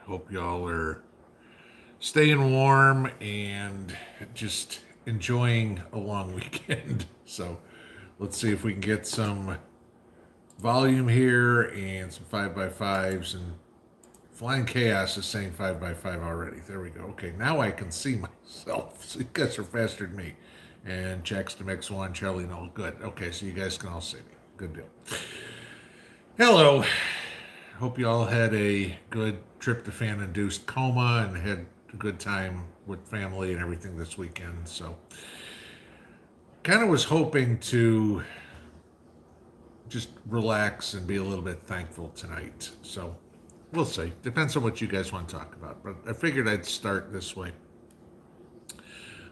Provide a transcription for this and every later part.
Hope y'all are staying warm and just enjoying a long weekend. So let's see if we can get some volume here and some 5x5s. And Flying Chaos is saying 5x5 already. There we go. Okay, now I can see myself. So you guys are faster than me. And checks to Mix1, Charlie Null. Good. Okay, so you guys can all see me. Good deal. Hello. Hope you all had a good tryptophan-induced coma and had a good time with family and everything this weekend. So, kind of was hoping to just relax and be a little bit thankful tonight. So, we'll see. Depends on what you guys want to talk about. But I figured I'd start this way.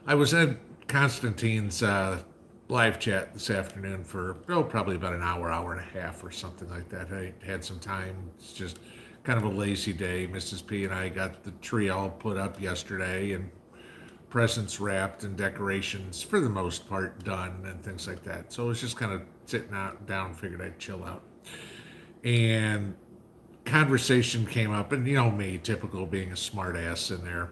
I was in Constantine's live chat this afternoon for probably about an hour, hour and a half or something like that. I had some time. It's just kind of a lazy day. Mrs. P and I got the tree all put up yesterday and presents wrapped and decorations for the most part done and things like that. So it was just kind of sitting down, figured I'd chill out. And conversation came up, and you know me, typical being a smart ass in there.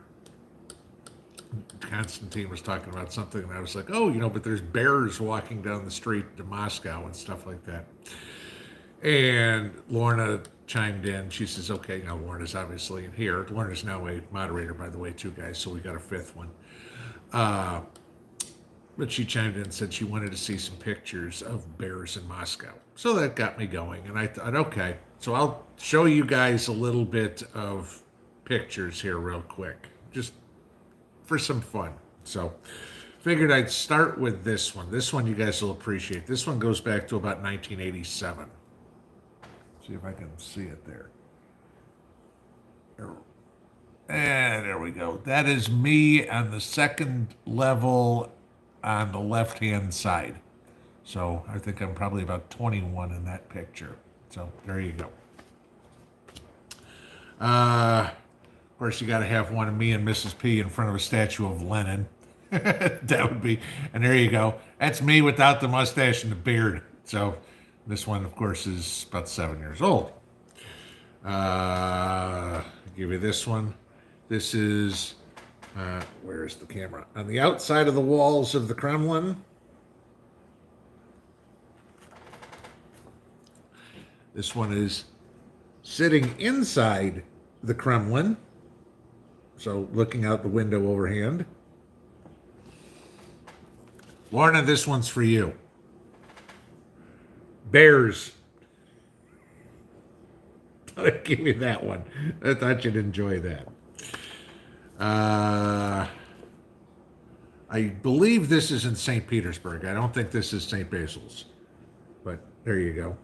Constantine was talking about something, and I was like, oh, but there's bears walking down the street to Moscow and stuff like that. And Lorna chimed in. She says, okay, now Lorna's obviously in here. Lorna's now a moderator, by the way, too, guys, so we got a fifth one. But she chimed in and said she wanted to see some pictures of bears in Moscow. So that got me going, and I thought, okay, so I'll show you guys a little bit of pictures here real quick, just for some fun. So figured I'd start with this one. This one you guys will appreciate. This one goes back to about 1987. See if I can see it there. And there we go. That is me on the second level on the left-hand side. So I think I'm probably about 21 in that picture. So there you go. Of course, you got to have one of me and Mrs. P in front of a statue of Lenin. That would be, and there you go. That's me without the mustache and the beard. So this one, of course, is about 7 years old. I'll give you this one. This is, where's the camera? On the outside of the walls of the Kremlin. This one is sitting inside the Kremlin. So looking out the window overhand. Lorna, this one's for you. Bears. I'll give you that one. I thought you'd enjoy that. I believe this is in St. Petersburg. I don't think this is St. Basil's. But there you go.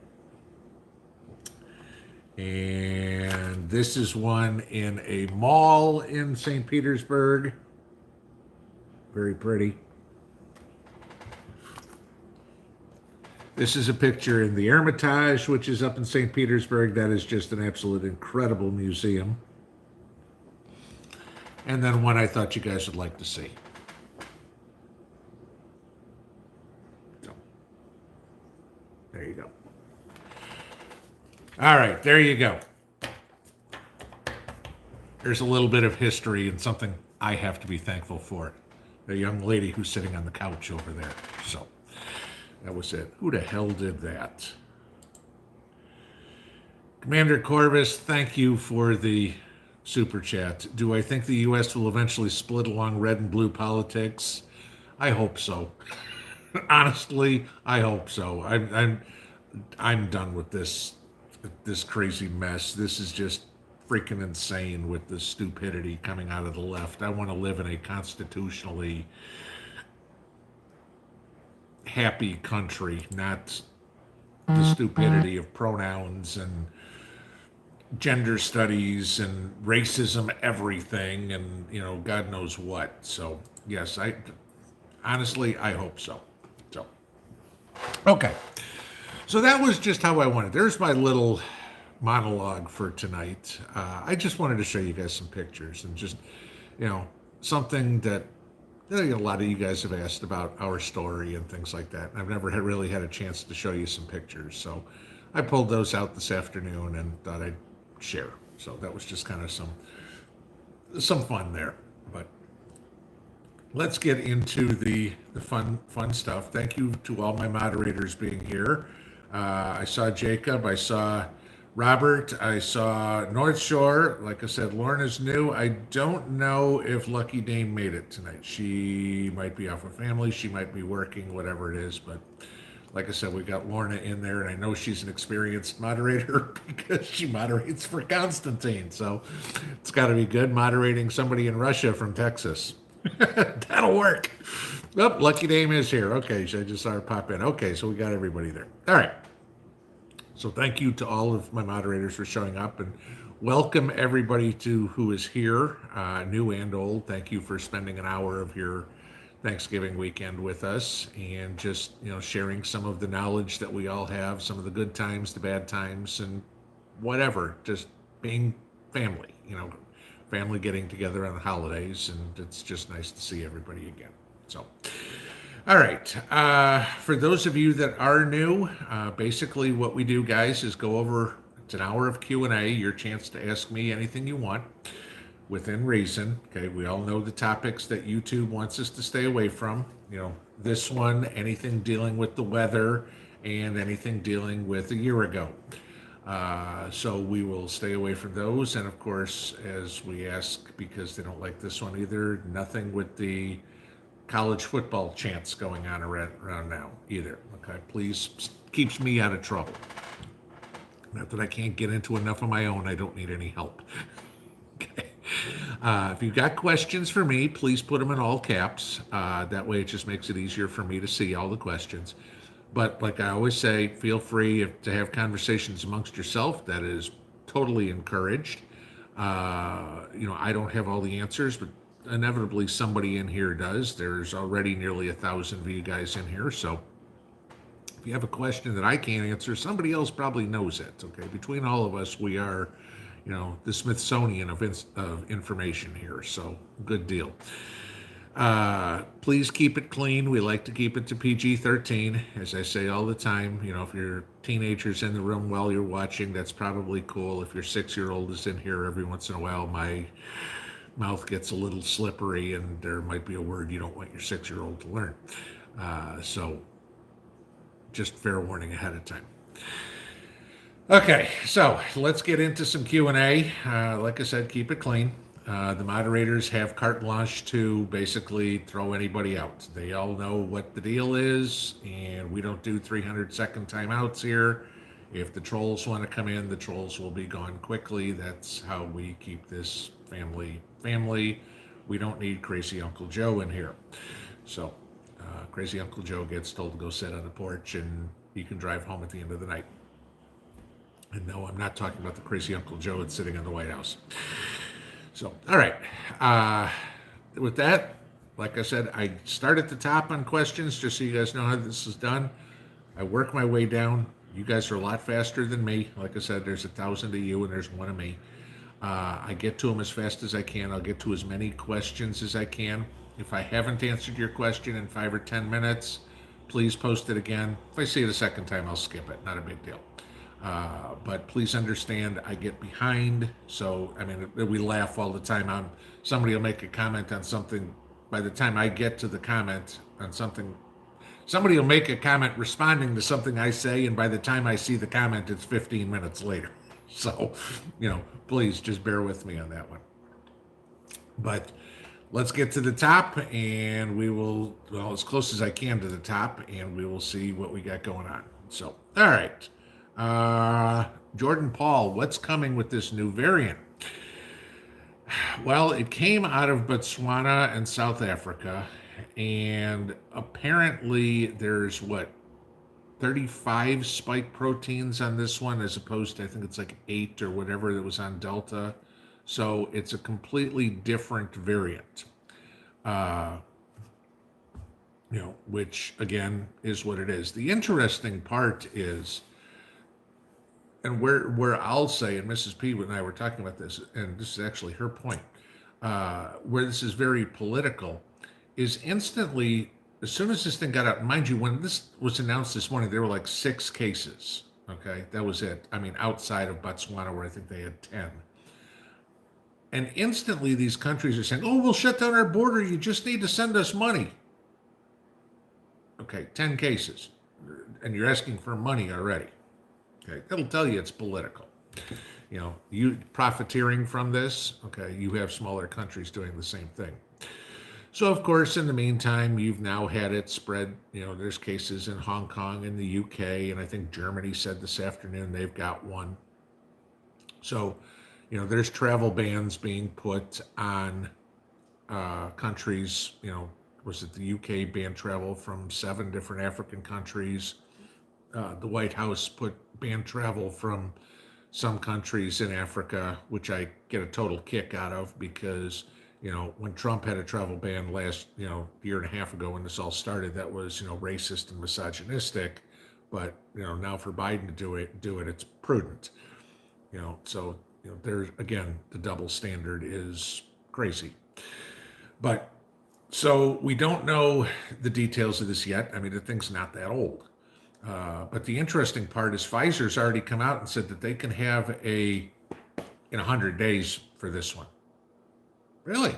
And this is one in a mall in St. Petersburg. Very pretty. This is a picture in the Hermitage, which is up in St. Petersburg. That is just an absolute incredible museum. And then one I thought you guys would like to see. So, there you go. All right, there you go. There's a little bit of history and something I have to be thankful for. The young lady who's sitting on the couch over there. So that was it. Who the hell did that? Commander Corvus, thank you for the super chat. Do I think the U.S. will eventually split along red and blue politics? I hope so. Honestly, I hope so. I'm done with this crazy mess. This is just freaking insane with the stupidity coming out of the left. I want to live in a constitutionally happy country, not the stupidity of pronouns and gender studies and racism everything and God knows what. So yes, honestly I hope so. So okay. So that was just how I wanted. There's my little monologue for tonight. I just wanted to show you guys some pictures and just, something that a lot of you guys have asked about our story and things like that. I've never really had a chance to show you some pictures. So I pulled those out this afternoon and thought I'd share. So that was just kind of some fun there. But let's get into the fun stuff. Thank you to all my moderators being here. I saw Jacob, I saw Robert, I saw North Shore. Like I said, Lorna's new. I don't know if Lucky Dame made it tonight. She might be off with family, she might be working, whatever it is. But like I said, we got Lorna in there, and I know she's an experienced moderator because she moderates for Constantine. So it's got to be good moderating somebody in Russia from Texas. That'll work. Oh, Lucky Dame is here. Okay, so I just saw her pop in. Okay, so we got everybody there. All right. So thank you to all of my moderators for showing up, and welcome everybody to who is here, new and old. Thank you for spending an hour of your Thanksgiving weekend with us, and just sharing some of the knowledge that we all have, some of the good times, the bad times, and whatever. Just being family, family getting together on the holidays, and it's just nice to see everybody again. So, all right. For those of you that are new, basically what we do, guys, is go over. It's an hour of Q&A. Your chance to ask me anything you want, within reason. Okay, we all know the topics that YouTube wants us to stay away from. This one, anything dealing with the weather, and anything dealing with a year ago. So we will stay away from those. And of course, as we ask, because they don't like this one either, nothing with the college football chants going on around now either. Okay, please, keeps me out of trouble. Not that I can't get into enough of my own. I don't need any help. Okay. If you've got questions for me, please put them in all caps. That way it just makes it easier for me to see all the questions. But like I always say, feel free to have conversations amongst yourself. That is totally encouraged. I don't have all the answers, but inevitably somebody in here does. There's already nearly 1,000 of you guys in here. So if you have a question that I can't answer, somebody else probably knows it. Okay. Between all of us, we are the Smithsonian of information here. So good deal. Please keep it clean. We like to keep it to PG-13, as I say all the time. If your teenager's in the room while you're watching, that's probably cool. If your 6-year-old is in here, every once in a while, my mouth gets a little slippery, and there might be a word you don't want your 6-year-old to learn. So just fair warning ahead of time. Okay, so let's get into some Q&A. Like I said, keep it clean. The moderators have carte blanche to basically throw anybody out. They all know what the deal is, and we don't do 300-second timeouts here. If the trolls want to come in, the trolls will be gone quickly. That's how we keep this family. We don't need crazy Uncle Joe in here. So crazy Uncle Joe gets told to go sit on the porch, and you can drive home at the end of the night. And no, I'm not talking about the crazy Uncle Joe that's sitting in the White House. So, all right. With that, like I said, I start at the top on questions, just so you guys know how this is done. I work my way down. You guys are a lot faster than me. Like I said, there's 1,000 of you and there's one of me. I get to them as fast as I can. I'll get to as many questions as I can. If I haven't answered your question in 5 or 10 minutes, please post it again. If I see it a second time, I'll skip it. Not a big deal. But please understand, I get behind. So, we laugh all the time. Somebody will make a comment on something. By the time I get to the comment on something, somebody will make a comment responding to something I say, and by the time I see the comment, it's 15 minutes later. So, please just bear with me on that one. But let's get to the top, and we will, as close as I can to the top, and we will see what we got going on. So, all right. Jordan Paul, what's coming with this new variant? Well, it came out of Botswana and South Africa, and apparently there's 35 spike proteins on this one, as opposed to, I think it's like 8 or whatever that was on Delta. So it's a completely different variant, which again is what it is. The interesting part is, and where I'll say, and Mrs. P and I were talking about this, and this is actually her point, where this is very political, is instantly, as soon as this thing got out, mind you, when this was announced this morning, there were like 6 cases. Okay, that was it. Outside of Botswana, where I think they had 10. And instantly these countries are saying, oh, we'll shut down our border. You just need to send us money. Okay, 10 cases. And you're asking for money already. Okay, that'll tell you it's political. You know, you profiteering from this, okay, you have smaller countries doing the same thing. So, of course, in the meantime, you've now had it spread. You know, there's cases in Hong Kong and the UK, and I think Germany said this afternoon they've got one. So, you know, there's travel bans being put on countries. You know, was it the UK banned travel from 7 different African countries? The White House banned travel from some countries in Africa, which I get a total kick out of because, you know, when Trump had a travel ban last, you know, year and a half ago when this all started, that was, you know, racist and misogynistic. But, you know, now for Biden to do it, it's prudent. You know, so, you know, there's, again, the double standard is crazy. But, so we don't know the details of this yet. I mean, the thing's not that old. But the interesting part is Pfizer's already come out and said that they can have in 100 days for this one. Really?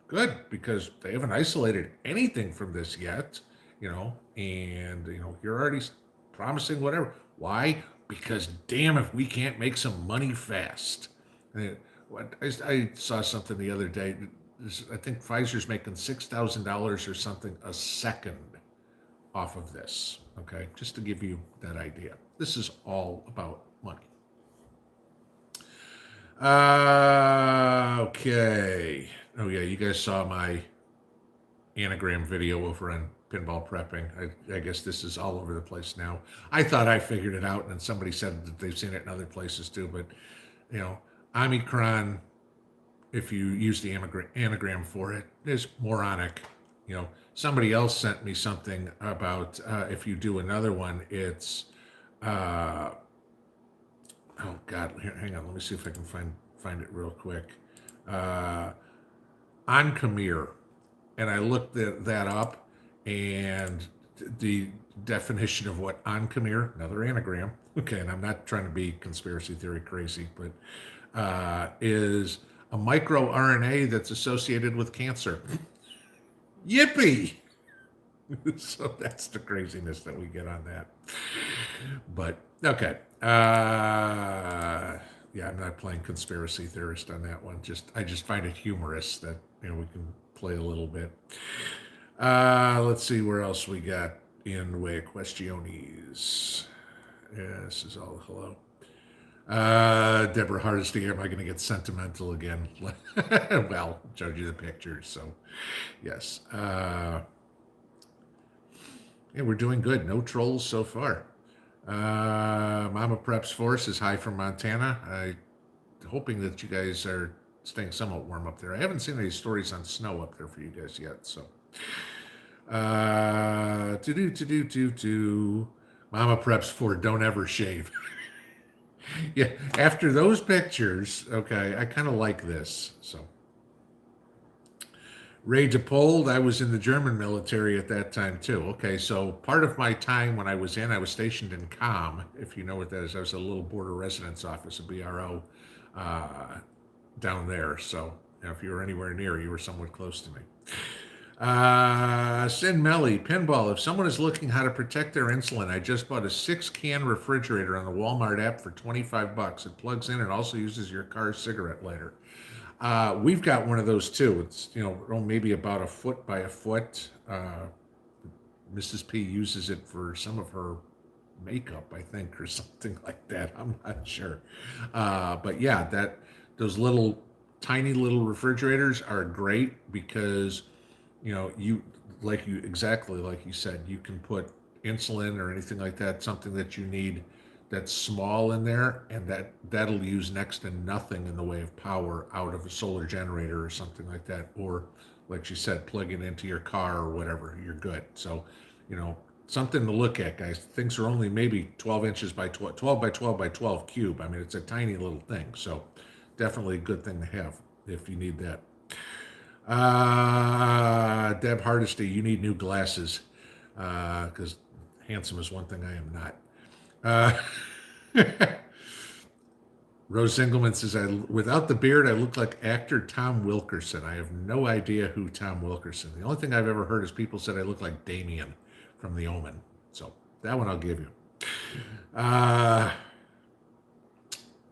Good, because they haven't isolated anything from this yet, you know, and, you know, you're already promising whatever. Why? Because damn if we can't make some money fast. I saw something the other day. I think Pfizer's making $6,000 or something a second off of this, okay? Just to give you that idea. This is all about money. Okay. Oh, yeah, you guys saw my anagram video over on Pinball Prepping. I guess this is all over the place now. I thought I figured it out, and then somebody said that they've seen it in other places too, but, you know, Omicron, if you use the anagram for it, is moronic. You know, somebody else sent me something about if you do another one, it's oh God, hang on, let me see if I can find it real quick. Oncomere, and I looked that up, and the definition of what oncomere, another anagram, okay, and I'm not trying to be conspiracy theory crazy, but is a microRNA that's associated with cancer. Yippee! So that's the craziness that we get on that. But okay, yeah, I'm not playing conspiracy theorist on that one. I just find it humorous that, you know, we can play a little bit. Let's see where else we got in the way of questiones. Yeah, this is all hello. Deborah Hardesty, am I going to get sentimental again? Well, showed you the pictures, so yes. Yeah, we're doing good. No trolls so far. Mama Preps Force is hi from Montana. Hoping that you guys are staying somewhat warm up there. I haven't seen any stories on snow up there for you guys yet, so. Mama Preps for don't ever shave. Yeah, after those pictures, okay, I kind of like this, so. Ray DePold, I was in the German military at that time too. Okay, so part of my time when I was stationed in Com, if you know what that is. I was a little border residence office, a BRO, down there. So, you know, if you were anywhere near, you were somewhat close to me. Sin Melly, Pinball, if someone is looking how to protect their insulin, I just bought a 6-can refrigerator on the Walmart app for $25. It plugs in and also uses your car's cigarette lighter. We've got one of those too. It's, you know, maybe about a foot by a foot. Mrs. P uses it for some of her makeup, I think, or something like that. I'm not sure. But yeah, those tiny little refrigerators are great because, you know, exactly like you said, you can put insulin or anything like that, something that you need that's small in there, and that'll use next to nothing in the way of power out of a solar generator or something like that, or like you said, plug it into your car or whatever, you're good. So, you know, something to look at, guys. Things are only maybe 12 inches by 12 by 12 by 12 cube. I mean, it's a tiny little thing, so definitely a good thing to have if you need that. Deb Hardesty, you need new glasses, because handsome is one thing I am not. Rose Engelman says, without the beard, I look like actor Tom Wilkerson. I have no idea who Tom Wilkerson. The only thing I've ever heard is people said I look like Damien from The Omen. So that one I'll give you.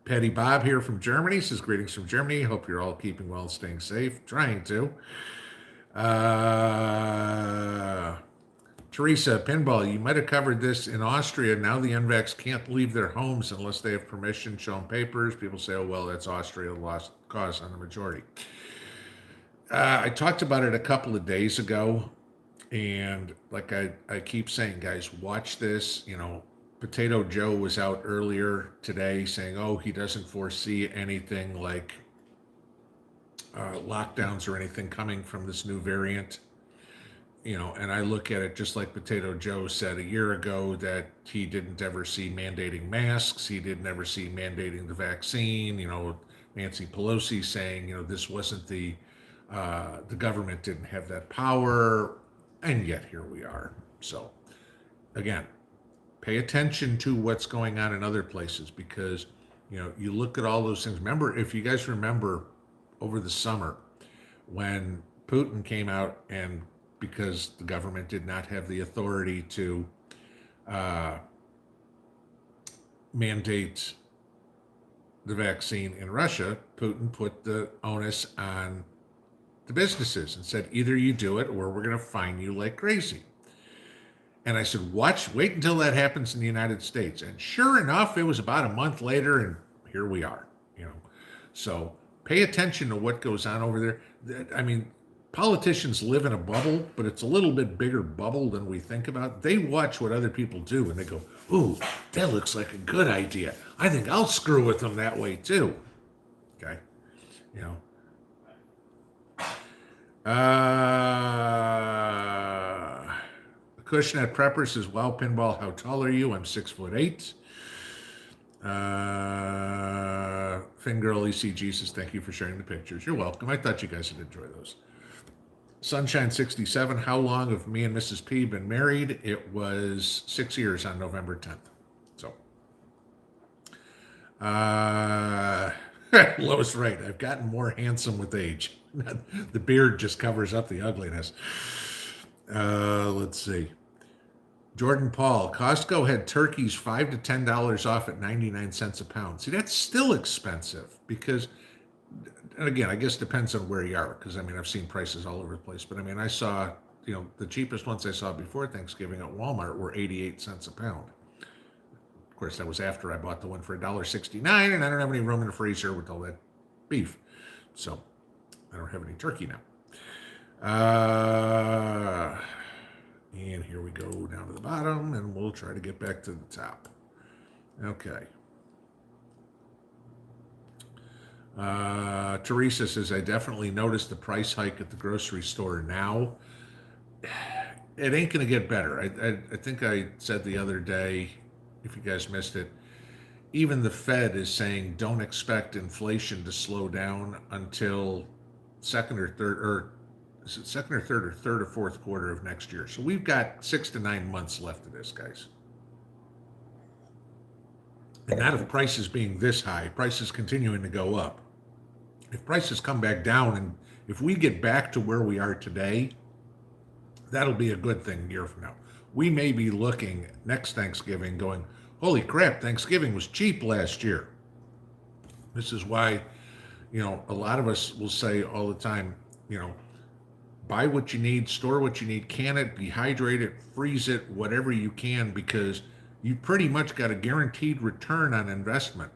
Patty Bob here from Germany says, greetings from Germany. Hope you're all keeping well and staying safe. Trying to. Teresa, Pinball, you might have covered this in Austria. Now the unvaxxed can't leave their homes unless they have permission, show them papers. People say, oh, well, that's Austria, lost cause on the majority. I talked about it a couple of days ago. And like I keep saying, guys, watch this. You know, Potato Joe was out earlier today saying, oh, he doesn't foresee anything like lockdowns or anything coming from this new variant. You know, and I look at it just like Potato Joe said a year ago that he didn't ever see mandating masks. He didn't ever see mandating the vaccine. You know, Nancy Pelosi saying, you know, this wasn't the government didn't have that power. And yet here we are. So again, pay attention to what's going on in other places because, you know, you look at all those things. Remember, if you guys remember over the summer when Putin came out and because the government did not have the authority to mandate the vaccine in Russia, Putin put the onus on the businesses and said, either you do it or we're going to fine you like crazy. And I said, wait until that happens in the United States. And sure enough, it was about a month later and here we are, you know. So pay attention to what goes on over there. I mean, politicians live in a bubble, but it's a little bit bigger bubble than we think about. They watch what other people do and they go, ooh, that looks like a good idea. I think I'll screw with them that way too. Okay. You know. Cushnet Prepper says, wow, Pinball, how tall are you? I'm 6'8". Fingirl ECG says, thank you for sharing the pictures. You're welcome. I thought you guys would enjoy those. Sunshine 67, how long have me and Mrs. P been married? It was 6 years on November 10th. So, Lois right. I've gotten more handsome with age. The beard just covers up the ugliness. Let's see. Jordan Paul, Costco had turkeys $5 to $10 off at 99 cents a pound. See, that's still expensive because, and again, I guess depends on where you are. Because I mean, I've seen prices all over the place. But I mean, I saw, you know, the cheapest ones I saw before Thanksgiving at Walmart were 88 cents a pound. Of course, that was after I bought the one for $1.69, and I don't have any room in the freezer with all that beef. So I don't have any turkey now. And here we go down to the bottom, and we'll try to get back to the top. Okay. Teresa says, I definitely noticed the price hike at the grocery store now. It ain't going to get better. I think I said the other day, if you guys missed it, even the Fed is saying don't expect inflation to slow down until second or third or fourth quarter of next year. So we've got 6 to 9 months left of this, guys. And not if prices being this high, prices continuing to go up. If prices come back down and if we get back to where we are today, that'll be a good thing a year from now. We may be looking next Thanksgiving going, holy crap, Thanksgiving was cheap last year. This is why, you know, a lot of us will say all the time, you know, buy what you need, store what you need, can it, dehydrate it, freeze it, whatever you can, because you pretty much got a guaranteed return on investment.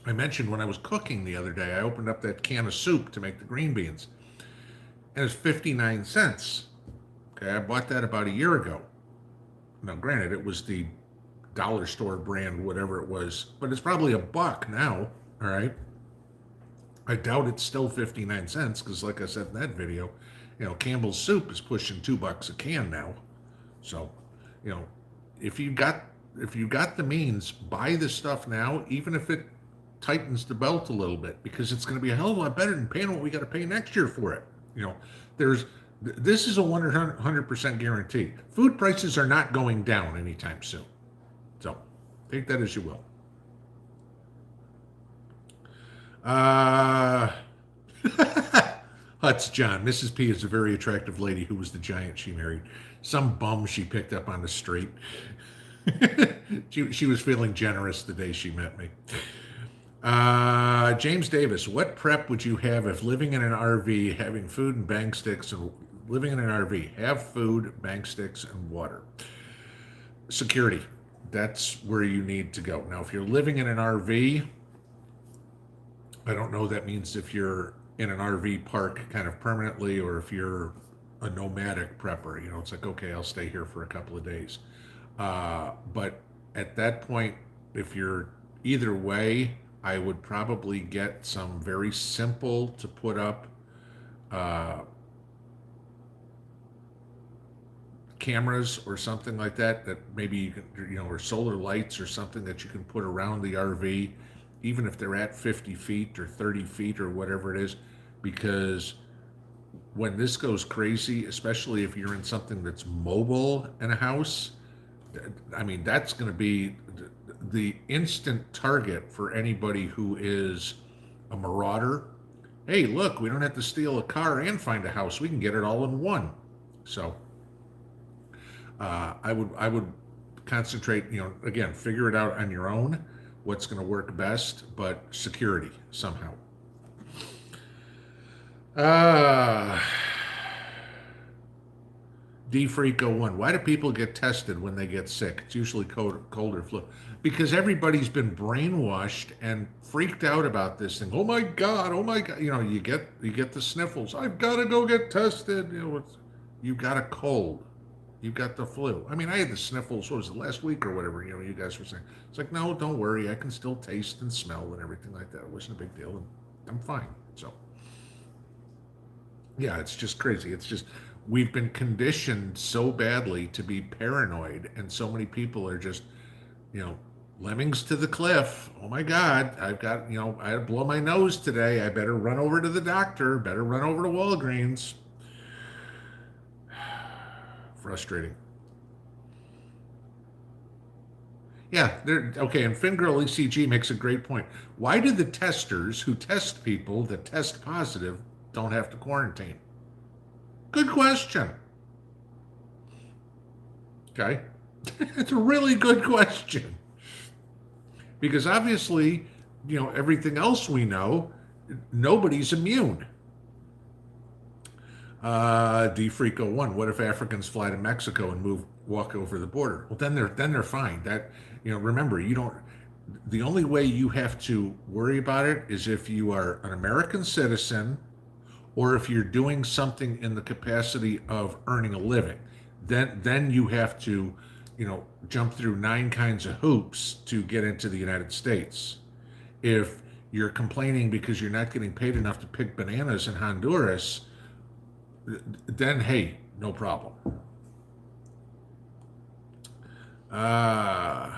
I mentioned when I was cooking the other day, I opened up that can of soup to make the green beans, and it's 59 cents. Okay, I bought that about a year ago. Now, granted, it was the dollar store brand, whatever it was, but it's probably $1 now, all right? I doubt it's still 59 cents because, like I said in that video, you know, Campbell's soup is pushing $2 a can now. So, you know, if you got the means, buy this stuff now, even if it tightens the belt a little bit, because it's going to be a hell of a lot better than paying what we got to pay next year for it. You know, this is a 100% guarantee. Food prices are not going down anytime soon. So take that as you will. Uh, Huts John. Mrs. P is a very attractive lady who was the giant she married. Some bum she picked up on the street. She was feeling generous the day she met me. James Davis, what prep would you have if living in an RV, having food and bang sticks, and living in an RV, have food, bang sticks, and water? Security. That's where you need to go. Now, if you're living in an RV, I don't know that means if you're in an RV park kind of permanently or if you're a nomadic prepper. You know, it's like, okay, I'll stay here for a couple of days. But at that point, if you're either way, I would probably get some very simple to put up uh, cameras or something like that, that maybe you can, you know, or solar lights or something that you can put around the RV, even if they're at 50 feet or 30 feet or whatever it is, because when this goes crazy, especially if you're in something that's mobile in a house, I mean, that's going to be the instant target for anybody who is a marauder. Hey, look, we don't have to steal a car and find a house. We can get it all in one. So I would concentrate, you know, again, figure it out on your own, what's going to work best, but security somehow. Uh, D Freako 1. Why do people get tested when they get sick? It's usually cold or flu. Because everybody's been brainwashed and freaked out about this thing. Oh my God, oh my God. You know, you get the sniffles. I've got to go get tested. You know, you got a cold. You got the flu. I mean, I had the sniffles, what was it, last week or whatever, you know, you guys were saying. It's like, no, don't worry. I can still taste and smell and everything like that. It wasn't a big deal. And I'm fine. So, yeah, it's just crazy. It's just, we've been conditioned so badly to be paranoid. And so many people are just, you know, lemmings to the cliff. Oh my God, I've got, you know, I had to blow my nose today. I better run over to the doctor, better run over to Walgreens. Frustrating. Yeah, they're okay. And Fingirl ECG makes a great point. Why do the testers who test people that test positive don't have to quarantine? Good question. Okay. It's a really good question. Because obviously, you know, everything else we know, nobody's immune. D Freako 1. What if Africans fly to Mexico and walk over the border? Well, then they're fine. That, you know, remember, you don't. The only way you have to worry about it is if you are an American citizen or if you're doing something in the capacity of earning a living. Then you have to, you know, jump through nine kinds of hoops to get into the United States. If you're complaining because you're not getting paid enough to pick bananas in Honduras, then hey, no problem. Uh,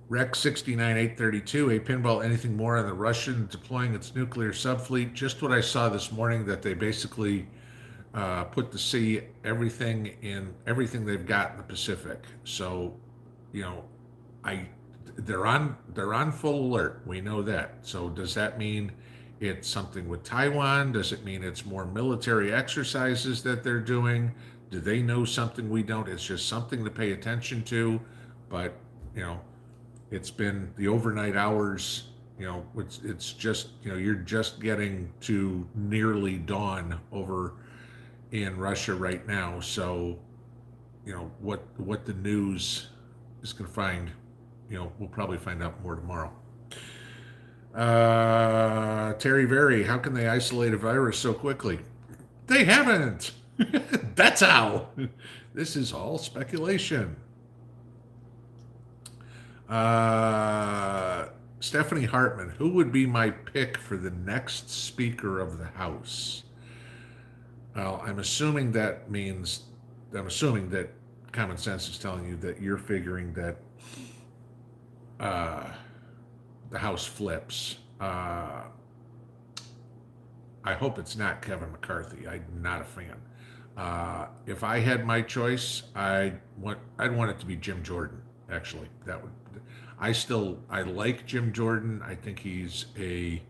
Rex 69832, a pinball, anything more on the Russian deploying its nuclear subfleet? Just what I saw this morning, that they basically put to sea everything they've got in the Pacific. So, you know, I they're on full alert. We know that. So does that mean it's something with Taiwan? Does it mean it's more military exercises that they're doing? Do they know something we don't? It's just something to pay attention to. But, you know, it's been the overnight hours, you know, it's just, you know, you're just getting to nearly dawn over in Russia right now. So, you know, what the news is going to find, you know, we'll probably find out more tomorrow. Terry Very, how can they isolate a virus so quickly? They haven't. That's how. This is all speculation. Stephanie Hartman, who would be my pick for the next Speaker of the House? Well, I'm assuming that common sense is telling you that you're figuring that the House flips. I hope it's not Kevin McCarthy. I'm not a fan. If I had my choice, I'd want it to be Jim Jordan. Actually, that would. I like Jim Jordan. I think he's a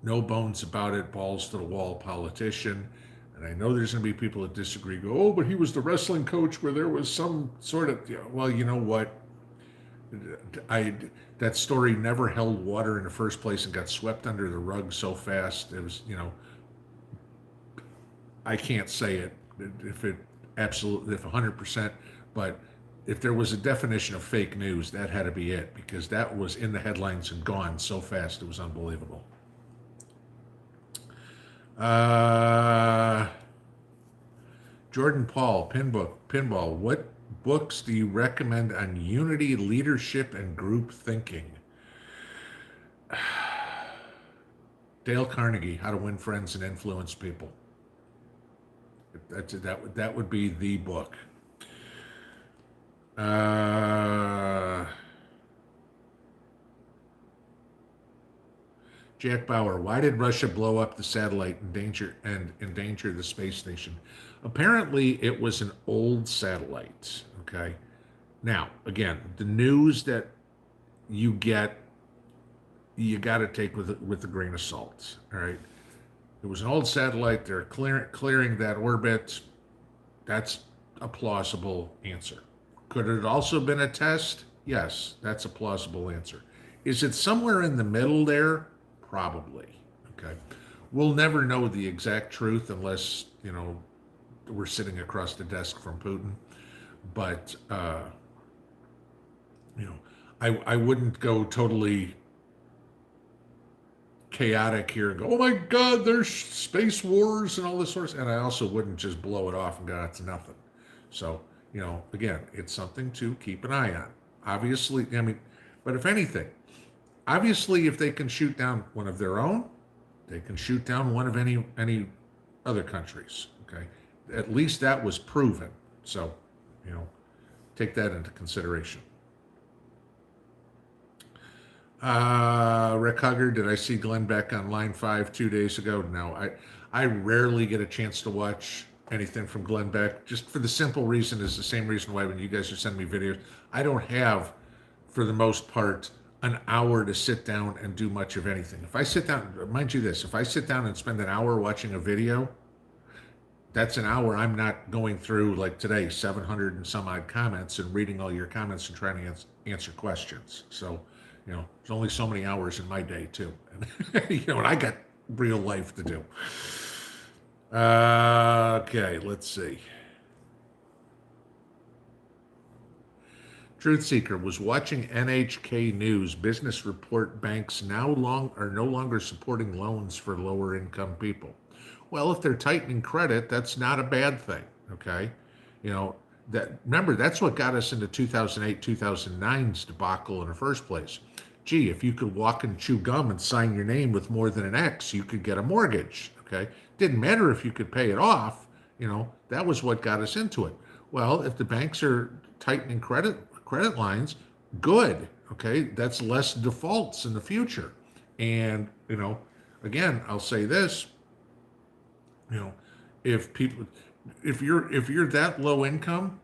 no bones about it, balls to the wall politician. And I know there's going to be people that disagree, go, oh, but he was the wrestling coach where there was some sort of, well, you know what? I that story never held water in the first place and got swept under the rug so fast. It was, I can't say it if it absolutely if 100%, but if there was a definition of fake news, that had to be it because that was in the headlines and gone so fast it was unbelievable. Jordan Paul, Pinball. What books do you recommend on unity, leadership, and group thinking? Dale Carnegie, How to Win Friends and Influence People. That would be the book. Jack Bauer, why did Russia blow up the satellite and endanger the space station? Apparently, it was an old satellite. Okay. Now, again, the news that you get, you got to take with a grain of salt. All right. It was an old satellite. They're clearing that orbit. That's a plausible answer. Could it also been a test? Yes, that's a plausible answer. Is it somewhere in the middle there? Probably. Okay. We'll never know the exact truth unless, we're sitting across the desk from Putin. But, I wouldn't go totally chaotic here and go, oh my God, there's space wars and all this sort of, and I also wouldn't just blow it off and go, it's nothing. So, again, it's something to keep an eye on. Obviously, but if anything, obviously, if they can shoot down one of their own, they can shoot down one of any other countries. Okay, at least that was proven. So, take that into consideration. Rick Hugger, did I see Glenn Beck on Line 5 2 days ago? No, I rarely get a chance to watch anything from Glenn Beck, just for the simple reason is the same reason why when you guys are sending me videos, I don't have, for the most part, an hour to sit down and do much of anything. If I sit down, mind you this, if I sit down and spend an hour watching a video, that's an hour I'm not going through, like today, 700 and some odd comments and reading all your comments and trying to answer questions. So, there's only so many hours in my day too. And, and I got real life to do. Okay, let's see. Truth Seeker was watching NHK News. Business report banks are no longer supporting loans for lower income people. Well, if they're tightening credit, that's not a bad thing. Okay, remember that's what got us into 2008, 2009's debacle in the first place. Gee, if you could walk and chew gum and sign your name with more than an X, you could get a mortgage. Okay, didn't matter if you could pay it off. That was what got us into it. Well, if the banks are tightening credit lines, good. Okay, that's less defaults in the future. And again, I'll say this. If you're that low income,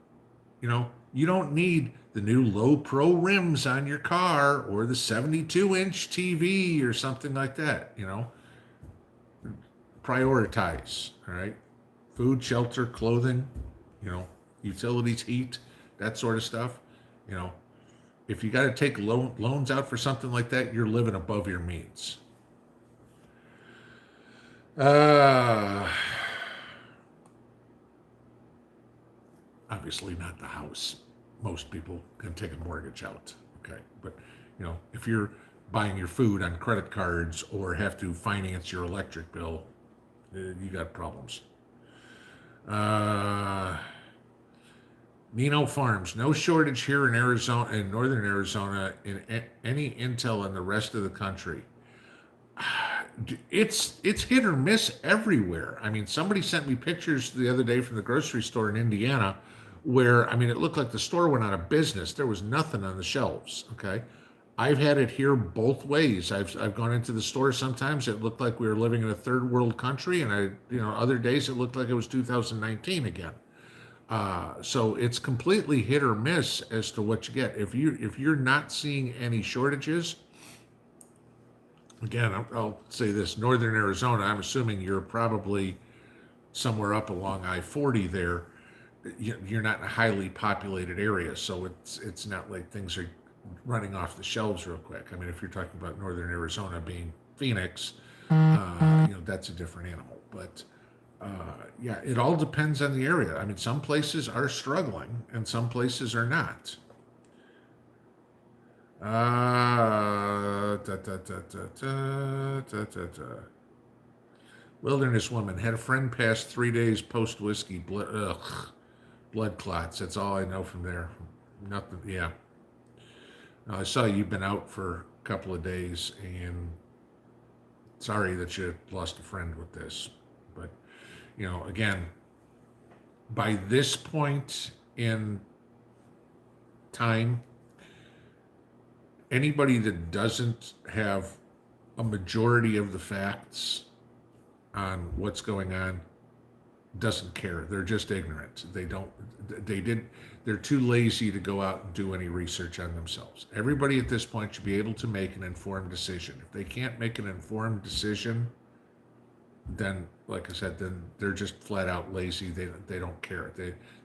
you don't need the new low pro rims on your car or the 72-inch TV or something like that. Prioritize. All right, food, shelter, clothing, utilities, heat, that sort of stuff. If you got to take loans out for something like that, you're living above your means. Obviously not the house. Most people can take a mortgage out. Okay. But, if you're buying your food on credit cards or have to finance your electric bill, you got problems. Nino Farms, no shortage here in Arizona, in northern Arizona, in any intel in the rest of the country. It's hit or miss everywhere. Somebody sent me pictures the other day from the grocery store in Indiana where, it looked like the store went out of business. There was nothing on the shelves, okay? I've had it here both ways. I've gone into the store sometimes, it looked like we were living in a third world country, and other days it looked like it was 2019 again. So it's completely hit or miss as to what you get. If you're not seeing any shortages, again, I'll say this: Northern Arizona. I'm assuming you're probably somewhere up along I-40 there. You're not in a highly populated area, so it's not like things are running off the shelves real quick. I mean, if you're talking about Northern Arizona being Phoenix, that's a different animal. But yeah, it all depends on the area. I mean, some places are struggling and some places are not. Da, da, da, da, da, da, da, da. Wilderness woman had a friend pass 3 days post whiskey. Blood clots. That's all I know from there. Nothing. Yeah. I saw you've been out for a couple of days, and sorry that you lost a friend with this. But, again, by this point in time, anybody that doesn't have a majority of the facts on what's going on doesn't care. They're just ignorant. They're too lazy to go out and do any research on themselves. Everybody at this point should be able to make an informed decision. If they can't make an informed decision, then, like I said, then they're just flat out lazy. They don't care.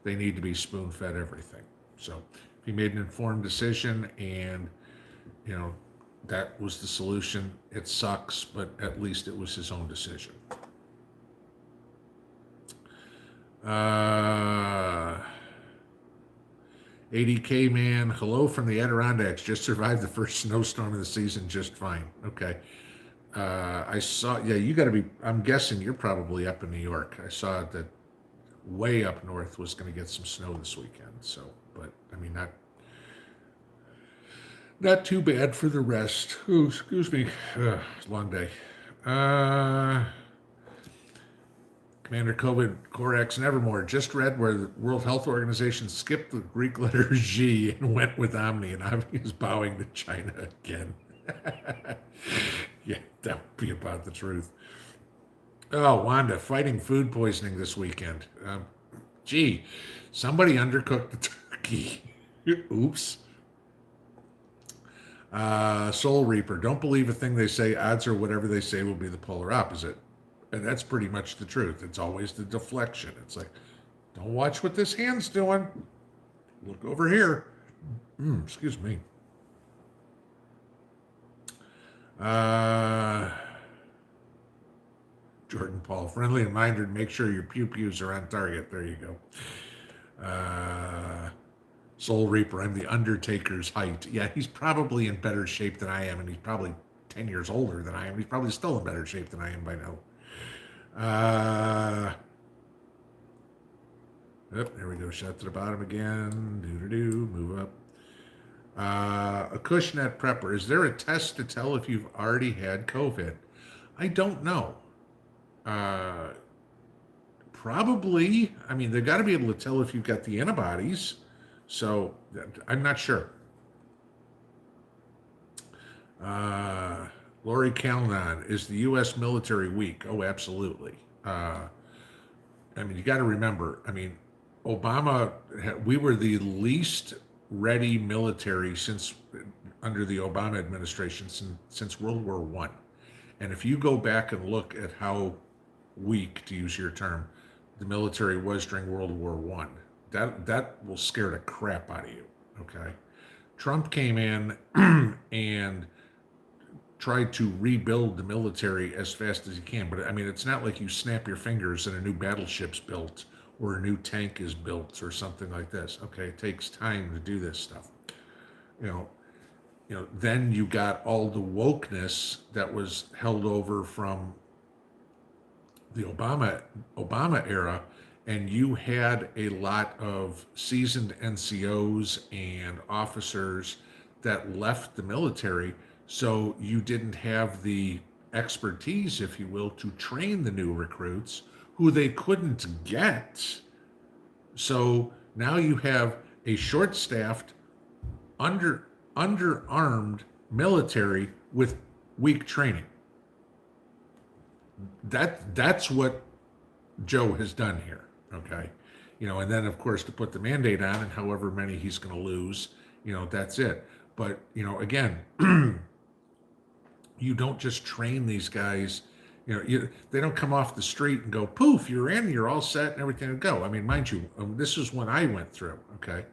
They need to be spoon fed everything. So if he made an informed decision and that was the solution, it sucks, but at least it was his own decision. ADK man, hello from the Adirondacks. Just survived the first snowstorm of the season just fine. Okay. I saw, yeah, you got to be, I'm guessing you're probably up in New York. I saw that way up north was going to get some snow this weekend. So, but I mean, not too bad for the rest. Oh, excuse me. Long day. Commander COVID, Corax, and Evermore. Just read where the World Health Organization skipped the Greek letter G and went with Omni, and Omni is bowing to China again. Yeah, that would be about the truth. Oh, Wanda, fighting food poisoning this weekend. Gee, somebody undercooked the turkey. Oops. Soul Reaper, don't believe a thing they say. Odds are whatever they say will be the polar opposite. And that's pretty much the truth. It's always the deflection. It's like, don't watch what this hand's doing. Look over here. Excuse me. Jordan Paul, friendly and minded, make sure your pew-pews are on target. There you go. Soul Reaper, I'm the Undertaker's height. Yeah, he's probably in better shape than I am, and he's probably 10 years older than I am. He's probably still in better shape than I am by now. There we go. Shut to the bottom again. Move up. A Cushnet prepper. Is there a test to tell if you've already had COVID? I don't know. Probably. I mean, they've got to be able to tell if you've got the antibodies. So I'm not sure. Lori Calnan, is the U.S. military weak? Oh, absolutely. I mean, you got to remember, I mean, Obama, we were the least ready military under the Obama administration since World War I. And if you go back and look at how weak, to use your term, the military was during World War I, that will scare the crap out of you, okay? Trump came in and tried to rebuild the military as fast as he can. But I mean, it's not like you snap your fingers and a new battleship's built or a new tank is built or something like this. Okay, it takes time to do this stuff. Then you got all the wokeness that was held over from the Obama era, and you had a lot of seasoned NCOs and officers that left the military. So you didn't have the expertise, if you will, to train the new recruits who they couldn't get. So now you have a short-staffed, underarmed military with weak training. That's what Joe has done here. Okay. and then of course to put the mandate on and however many he's going to lose, that's it. But, again, you don't just train these guys. They don't come off the street and go, poof, you're in, you're all set, and everything will go. I mean, mind you, this is when I went through. Okay,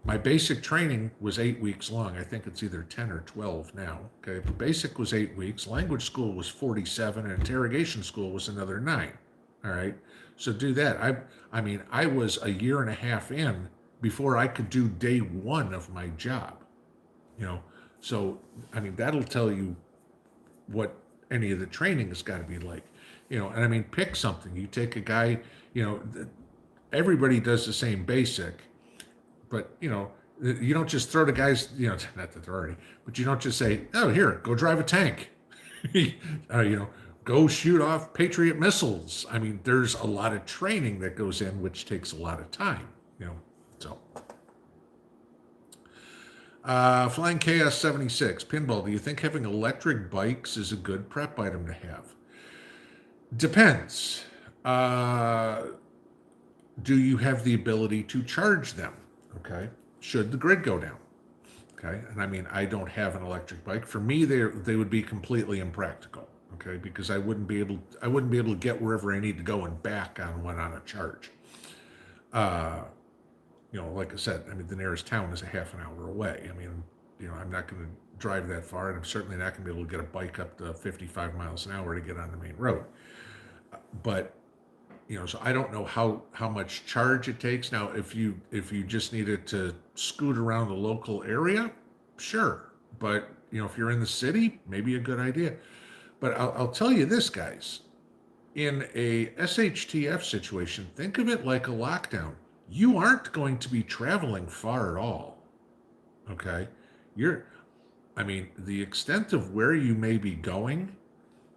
my basic training was 8 weeks long. I think it's either 10 or 12 now. Okay, but basic was 8 weeks. Language school was 47, and interrogation school was another 9. All right, so do that. I mean, I was a year and a half in before I could do day one of my job. So I mean, that'll tell you what any of the training has got to be like. And I mean, pick something. You take a guy, everybody does the same basic, but you don't just throw the guys, not that they're already, but you don't just say, oh, here, go drive a tank. Go shoot off Patriot missiles. I mean, there's a lot of training that goes in, which takes a lot of time, so. Flying Chaos 76, Pinball, do you think having electric bikes is a good prep item to have? Depends. Do you have the ability to charge them? Okay. Should the grid go down? Okay. And I mean, I don't have an electric bike. For me, they would be completely impractical. Okay, because I wouldn't be able to get wherever I need to go and back on one on a charge. Like I said, I mean, the nearest town is a half an hour away. I mean, I'm not going to drive that far, and I'm certainly not going to be able to get a bike up to 55 miles an hour to get on the main road. But, so I don't know how much charge it takes. Now, if you just needed to scoot around the local area, sure. But, if you're in the city, maybe a good idea. But I'll tell you this, guys. In a SHTF situation, think of it like a lockdown. You aren't going to be traveling far at all. Okay? The extent of where you may be going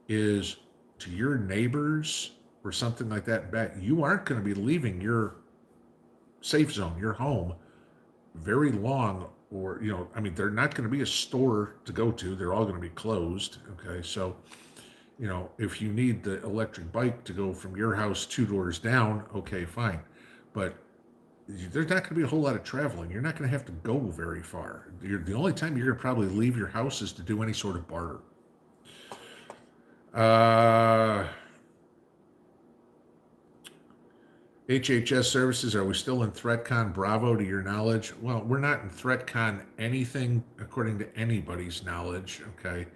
is to your neighbors or something like that back. You aren't going to be leaving your safe zone, your home, very long, or, they're not going to be a store to go to. They're all going to be closed. Okay? So, if you need the electric bike to go from your house 2 doors down, okay, fine. But there's not going to be a whole lot of traveling. You're not going to have to go very far. The only time you're going to probably leave your house is to do any sort of barter. HHS services, are we still in ThreatCon Bravo to your knowledge? Well, we're not in ThreatCon anything according to anybody's knowledge, okay?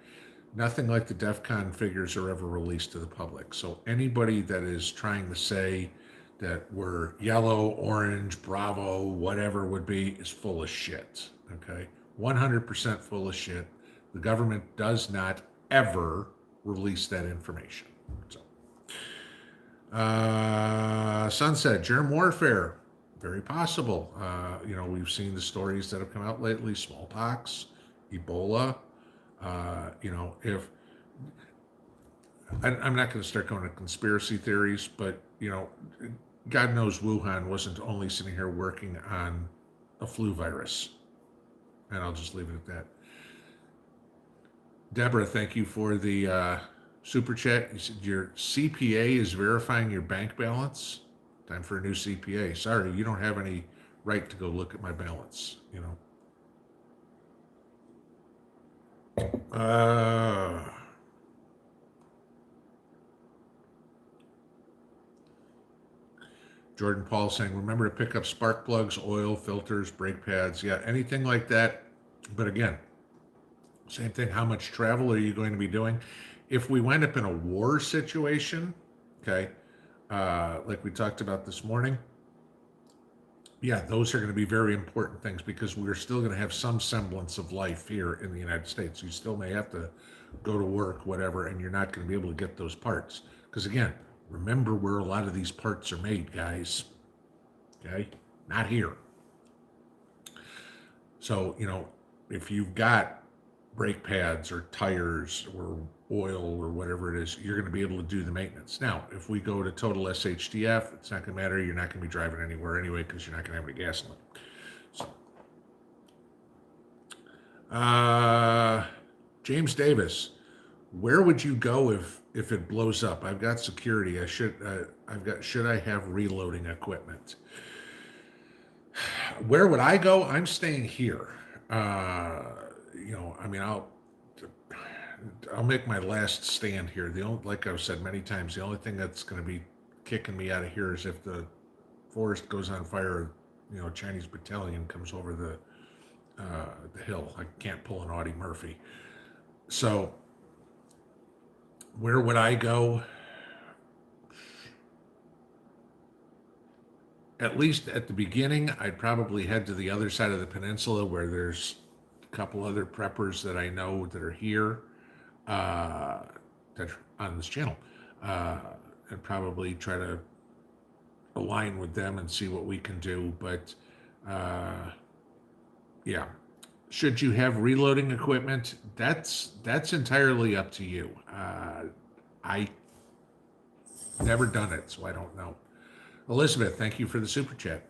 Nothing like the DEF CON figures are ever released to the public. So anybody that is trying to say that we're yellow, orange, Bravo, whatever would be, is full of shit, okay? 100% full of shit. The government does not ever release that information. So, Sunset, germ warfare, very possible. We've seen the stories that have come out lately, smallpox, Ebola. If I'm not going to start going to conspiracy theories, but God knows Wuhan wasn't only sitting here working on a flu virus, and I'll just leave it at that. Deborah, thank you for the super chat. You said your CPA is verifying your bank balance. Time for a new CPA. Sorry, you don't have any right to go look at my balance. Jordan Paul saying, remember to pick up spark plugs, oil, filters, brake pads. Yeah, anything like that. But again, same thing. How much travel are you going to be doing? If we wind up in a war situation, okay, like we talked about this morning, yeah, those are going to be very important things because we're still going to have some semblance of life here in the United States. You still may have to go to work, whatever, and you're not going to be able to get those parts. Because again, remember where a lot of these parts are made, guys. Okay? Not here. So, if you've got brake pads or tires or oil or whatever it is, you're going to be able to do the maintenance. Now, if we go to total SHTF, it's not going to matter. You're not going to be driving anywhere anyway because you're not going to have any gasoline. So, James Davis, where would you go if it blows up? I've got security. Should I have reloading equipment? Where would I go? I'm staying here. I mean, I'll make my last stand here. The only, like I've said many times, the only thing that's going to be kicking me out of here is if the forest goes on fire. Chinese battalion comes over the hill. I can't pull an Audie Murphy. So, where would I go? At least at the beginning, I'd probably head to the other side of the peninsula where there's a couple other preppers that I know that are here, that are on this channel, uh, and probably try to align with them and see what we can do. But yeah, should you have reloading equipment? That's entirely up to you. I never done it, so I don't know. Elizabeth, thank you for the super chat.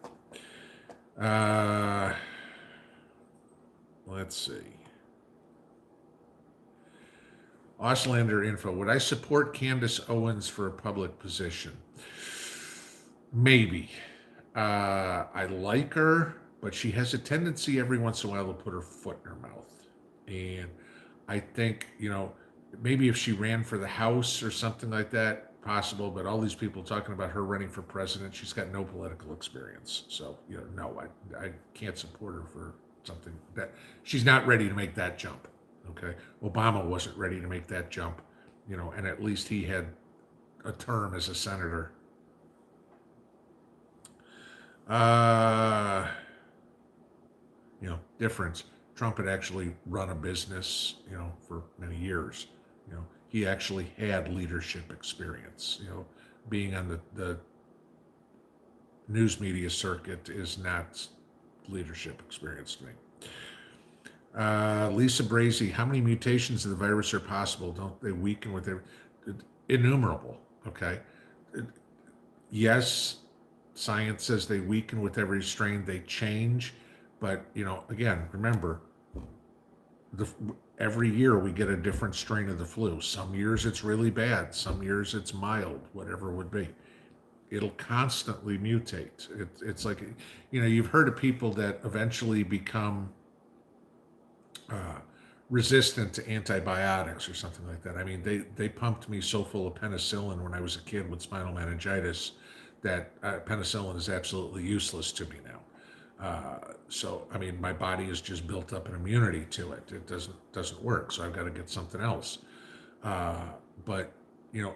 Let's see. Auslander info. Would I support Candace Owens for a public position? Maybe. I like her, but she has a tendency every once in a while to put her foot in her mouth. And I think, maybe if she ran for the House or something like that, possible, but all these people talking about her running for president, she's got no political experience. So, no, I can't support her for something that she's not ready to make that jump. Okay. Obama wasn't ready to make that jump, and at least he had a term as a senator. Difference. Trump had actually run a business, for many years. He actually had leadership experience. Being on the news media circuit is not leadership experience to me. Lisa Brazy, how many mutations of the virus are possible? Don't they weaken with their innumerable? Okay. Yes, science says they weaken with every strain, they change. But, again, remember, every year we get a different strain of the flu. Some years it's really bad. Some years it's mild, whatever it would be. It'll constantly mutate. It's like, you've heard of people that eventually become resistant to antibiotics or something like that. I mean, they pumped me so full of penicillin when I was a kid with spinal meningitis that penicillin is absolutely useless to me now. So, I mean, my body has just built up an immunity to it. It doesn't work, so I've got to get something else. But,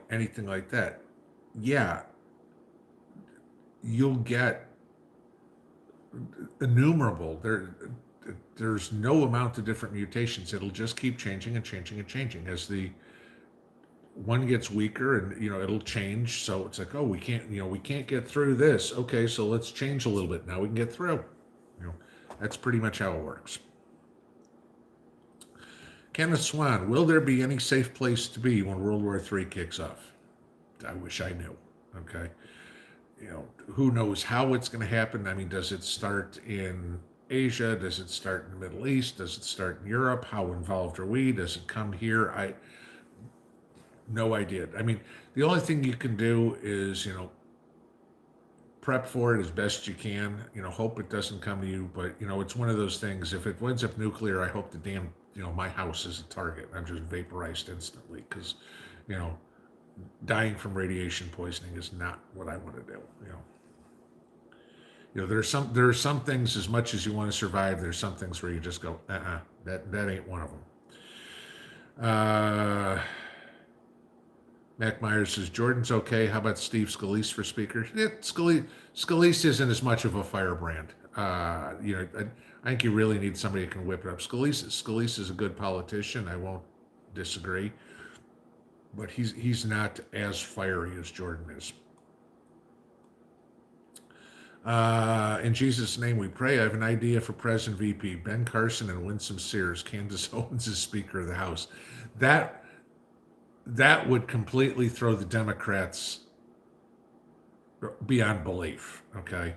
anything like that, yeah, you'll get innumerable. There's no amount of different mutations. It'll just keep changing and changing and changing as the one gets weaker, and it'll change. So it's like, oh, we can't get through this. Okay, so let's change a little bit. Now we can get through. That's pretty much how it works. Kenneth Swan, will there be any safe place to be when World War III kicks off? I wish I knew. Okay, who knows how it's going to happen? I mean, does it start in Asia? Does it start in the Middle East? Does it start in Europe? How involved are we? Does it come here? No idea. I mean, the only thing you can do is, prep for it as best you can, hope it doesn't come to you. But, it's one of those things. If it winds up nuclear, I hope the damn, my house is a target. I'm just vaporized instantly because, dying from radiation poisoning is not what I want to do. There are some things, as much as you want to survive, there's some things where you just go, that ain't one of them. Mac Myers says, Jordan's okay. How about Steve Scalise for speaker? Scalise isn't as much of a firebrand. I think you really need somebody who can whip it up. Scalise is a good politician. I won't disagree. But he's not as fiery as Jordan is. In Jesus' name we pray. I have an idea for President VP. Ben Carson and Winsome Sears. Candace Owens is Speaker of the House. That would completely throw the Democrats beyond belief, okay?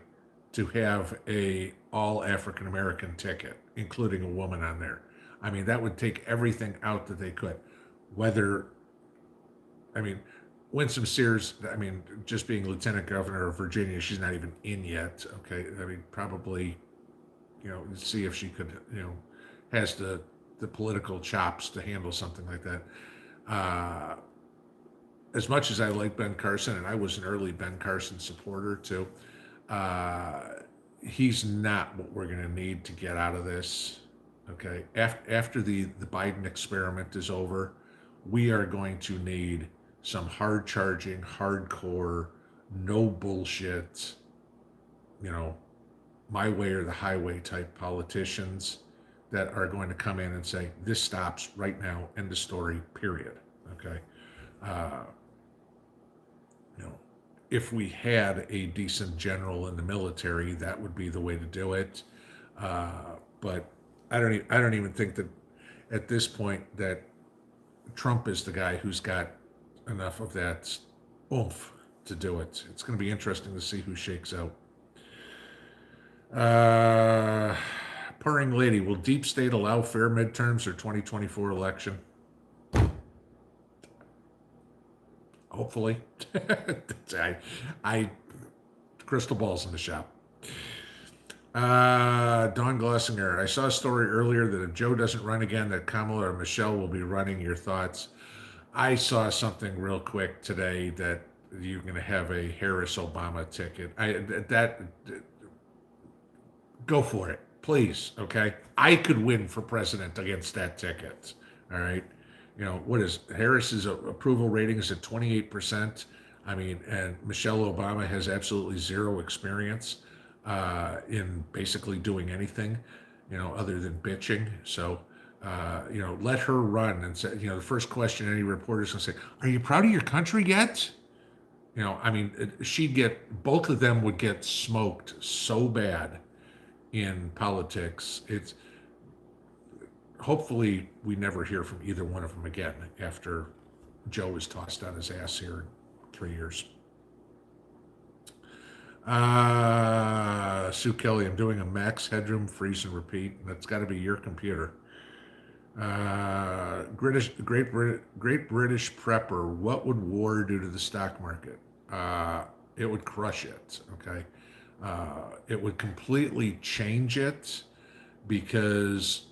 To have a all African American ticket, including a woman on there. I mean, that would take everything out that they could. Winsome Sears, I mean, just being Lieutenant Governor of Virginia, she's not even in yet. Okay, I mean, probably, see if she could, has the political chops to handle something like that. Uh, as much as I like Ben Carson, and I was an early Ben Carson supporter too, uh, he's not what we're going to need to get out of this. Okay, after the Biden experiment is over, we are going to need some hard charging, hardcore, no bullshit, you know, my way or the highway type politicians that are going to come in and say this stops right now, end of story, period. Okay. uh, you know, if we had a decent general in the military, that would be the way to do it. But I don't even think that at this point that Trump is the guy who's got enough of that oomph to do it. It's going to be interesting to see who shakes out. Uh, Purring lady, will deep state allow fair midterms or 2024 election? Hopefully. I crystal balls in the shop. Don Glossinger, I saw a story earlier that if Joe doesn't run again, that Kamala or Michelle will be running. Your thoughts? I saw something real quick today that you're going to have a Harris Obama ticket. That go for it, please. Okay, I could win for president against that ticket. All right, what is Harris's approval rating is at 28%. I mean, and Michelle Obama has absolutely zero experience in basically doing anything, other than bitching. So, let her run and say, the first question any reporter's gonna say, "Are you proud of your country yet?" I mean, both of them would get smoked so bad in politics. It's hopefully we never hear from either one of them again after Joe is tossed on his ass here in 3 years. Sue Kelly, I'm doing a max headroom freeze and repeat. That's got to be your computer. Great British Prepper, what would war do to the stock market? It would crush it. Okay. It would completely change it because,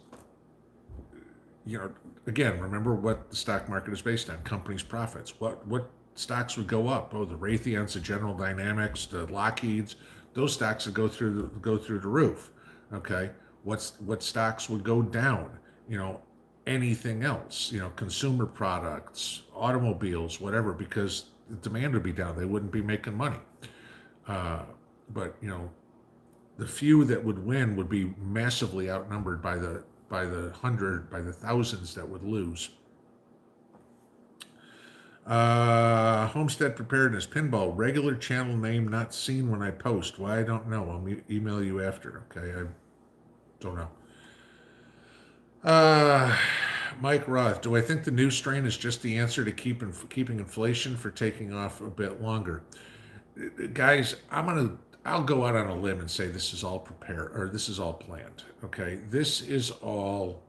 again, remember what the stock market is based on: companies' profits. What stocks would go up? Oh, the Raytheons, the General Dynamics, the Lockheeds. Those stocks would go through the roof. Okay, what stocks would go down? Anything else? Consumer products, automobiles, whatever, because the demand would be down. They wouldn't be making money. But the few that would win would be massively outnumbered by the thousands that would lose. Homestead Preparedness, Pinball, regular channel name not seen when I post. Why? I don't know. I'll email you after. Okay, I don't know. Mike Roth, do I think the new strain is just the answer to keeping inflation for taking off a bit longer? Guys, I'll go out on a limb and say this is all prepared, or this is all planned. Okay, this is all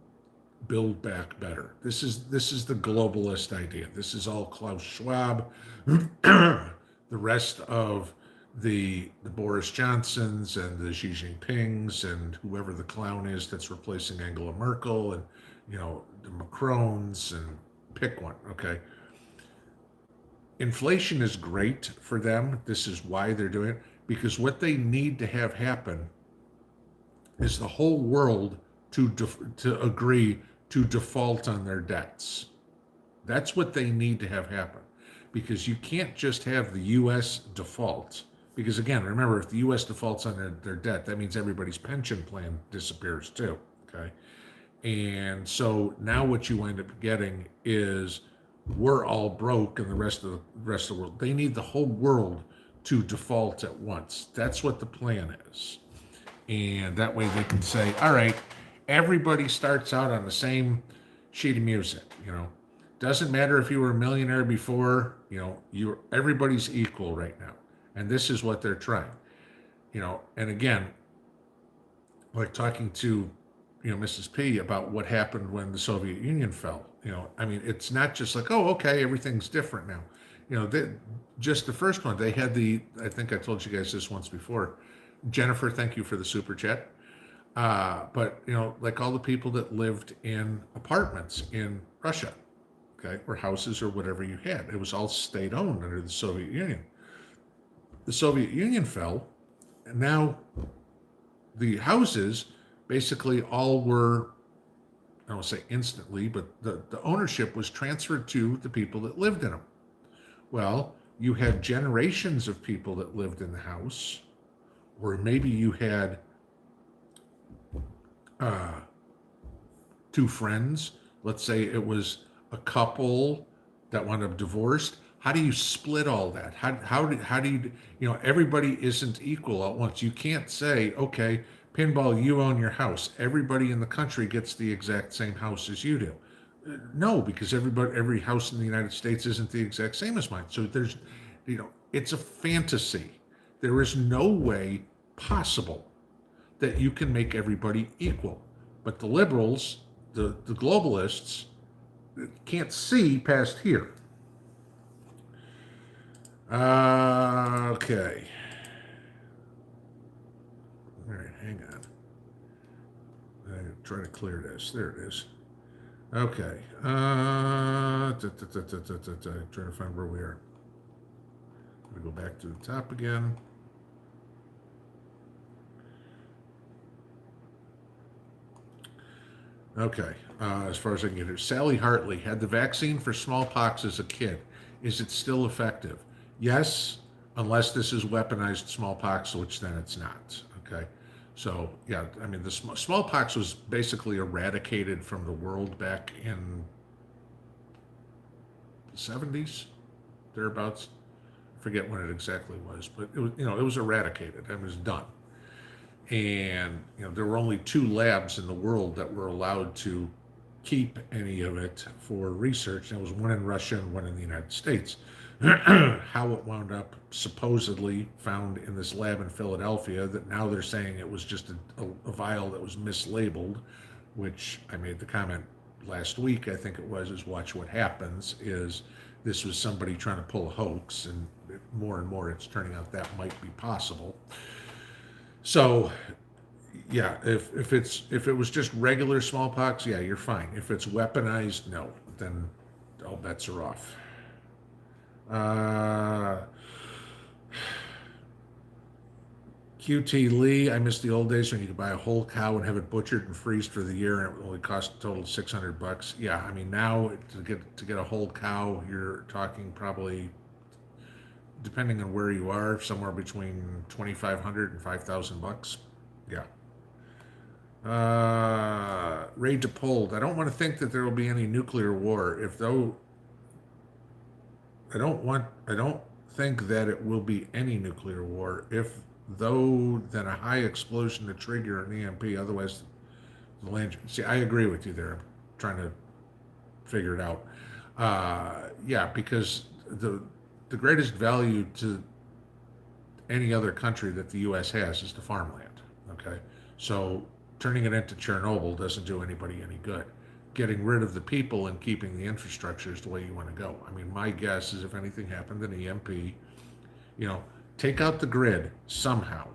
build back better. This is the globalist idea. This is all Klaus Schwab, the rest of the Boris Johnsons and the Xi Jinpings and whoever the clown is that's replacing Angela Merkel, and the Macrons, and pick one. Okay. Inflation is great for them. This is why they're doing it, because what they need to have happen is the whole world to agree to default on their debts. That's what they need to have happen, because you can't just have the U.S. default. Because again, remember, if the U.S. defaults on their debt, that means everybody's pension plan disappears too. Okay, and so now what you end up getting is we're all broke, and the rest of the world. They need the whole world to default at once. That's what the plan is, and that way they can say, all right, everybody starts out on the same sheet of music. Doesn't matter if you were a millionaire before. Everybody's equal right now, and this is what they're trying. And again, like talking to Mrs. P about what happened when the Soviet Union fell. I mean, it's not just like, oh, okay, everything's different now. just the first one, they had I think I told you guys this once before. Jennifer, thank you for the super chat. But, like all the people that lived in apartments in Russia, okay, or houses or whatever you had, it was all state owned under the Soviet Union. The Soviet Union fell, and now the houses basically all were, I won't say instantly, but the ownership was transferred to the people that lived in them. Well, you had generations of people that lived in the house, or maybe you had two friends. Let's say it was a couple that wound up divorced. How do you split all that? How do you, everybody isn't equal at once. You can't say, okay, Pinball, you own your house. Everybody in the country gets the exact same house as you do. No, because every house in the United States isn't the exact same as mine. So there's, it's a fantasy. There is no way possible that you can make everybody equal. But the liberals, the globalists, can't see past here. Okay. All right, hang on. I'm trying to clear this. There it is. Okay. Trying to find where we are. We go back to the top again. Okay, as far as I can get here. Sally Hartley had the vaccine for smallpox as a kid. Is it still effective? Yes, unless this is weaponized smallpox, which then it's not. Okay, so yeah, I mean, the smallpox was basically eradicated from the world back in the 70s, thereabouts. I forget when it exactly was, but it was, it was eradicated. It was done. And there were only 2 labs in the world that were allowed to keep any of it for research. There was one in Russia and one in the United States. How it wound up supposedly found in this lab in Philadelphia, that now they're saying it was just a vial that was mislabeled, which I made the comment last week, I think it was, is watch what happens, is this was somebody trying to pull a hoax, and more it's turning out that might be possible. So, yeah, if it was just regular smallpox, yeah, you're fine. If it's weaponized, no, then all bets are off. QT Lee, I miss the old days when you could buy a whole cow and have it butchered and freezed for the year, and it would only cost a total of $600. Yeah, I mean, now to get a whole cow, you're talking probably, depending on where you are, somewhere between $2,500 and $5,000. Yeah. Ray DePold, I don't want to think that there will be any nuclear war. I don't think that it will be any nuclear war. If though, then a high explosion to trigger an EMP. Otherwise, the land. See, I agree with you there. I'm trying to figure it out. Yeah, because the greatest value to any other country that the U.S. has is the farmland. Okay, so turning it into Chernobyl doesn't do anybody any good. Getting rid of the people and keeping the infrastructure is the way you want to go. I mean, my guess is if anything happened in EMP, take out the grid somehow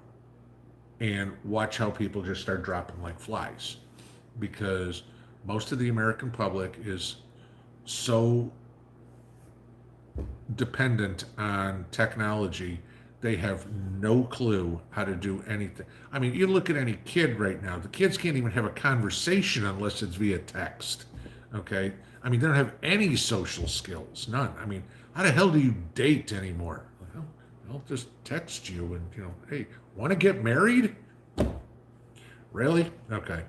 and watch how people just start dropping like flies, because most of the American public is so dependent on technology, they have no clue how to do anything. I mean, you look at any kid right now, the kids can't even have a conversation unless it's via text. Okay? I mean, they don't have any social skills, none. I mean, how the hell do you date anymore? Well, I'll just text you and, hey, want to get married? Really? Okay.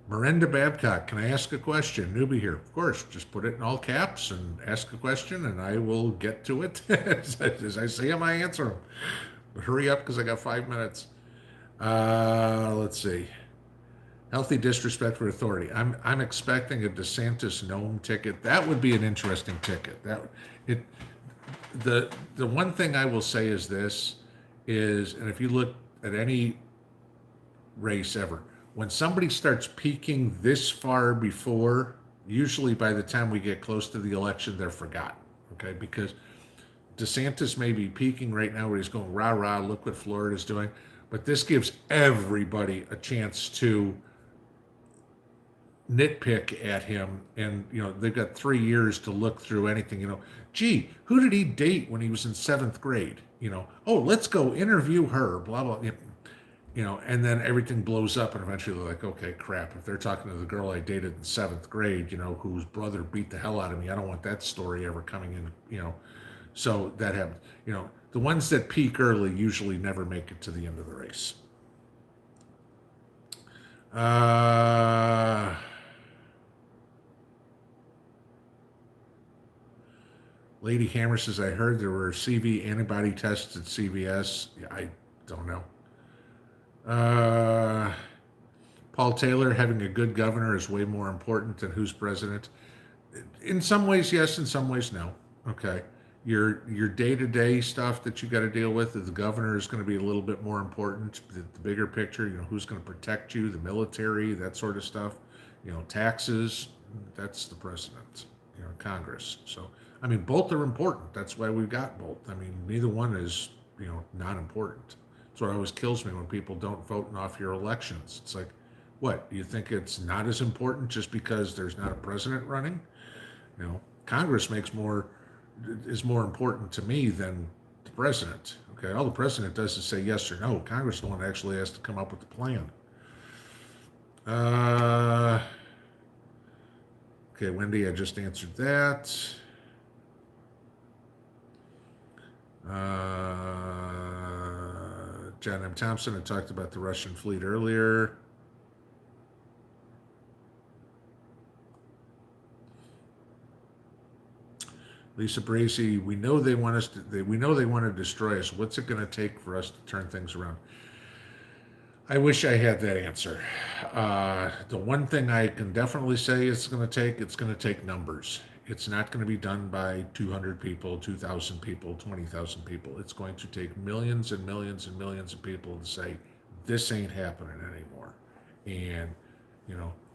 Miranda Babcock, can I ask a question? Newbie here. Of course, just put it in all caps and ask a question, and I will get to it. As I see them, I answer them. But hurry up, because I got 5 minutes. Let's see. Healthy disrespect for authority. I'm expecting a DeSantis gnome ticket. That would be an interesting ticket. The one thing I will say is this is, and if you look at any race ever. When somebody starts peaking this far before, usually by the time we get close to the election, they're forgotten. Okay, because DeSantis may be peaking right now where he's going, rah, rah, look what Florida's doing. But this gives everybody a chance to nitpick at him. And, they've got 3 years to look through anything, gee, who did he date when he was in 7th grade? Oh, let's go interview her, blah, blah. And then everything blows up, and eventually they're like, okay, crap. If they're talking to the girl I dated in 7th grade, whose brother beat the hell out of me, I don't want that story ever coming in, So that happens. The ones that peak early usually never make it to the end of the race. Lady Hammer says, I heard there were CV antibody tests at CVS. Yeah, I don't know. Paul Taylor, having a good governor is way more important than who's president. In some ways, yes. In some ways, no. Okay. Your day-to-day stuff that you got to deal with, the governor is going to be a little bit more important. The bigger picture, who's going to protect you, the military, that sort of stuff. Taxes, that's the president. Congress. So, both are important. That's why we've got both. Neither one is, not important. That's what always kills me when people don't vote off your elections. It's like, what? Do you think it's not as important just because there's not a president running? Congress is more important to me than the president. Okay, all the president does is say yes or no. Congress is the one that actually has to come up with the plan. Okay, Wendy, I just answered that. John M. Thompson, I talked about the Russian fleet earlier. Lisa Bracy, we know they want to destroy us. What's it going to take for us to turn things around? I wish I had that answer. The one thing I can definitely say it's going to take numbers. It's not going to be done by 200 people, 2,000 people, 20,000 people. It's going to take millions and millions and millions of people to say, this ain't happening anymore. And,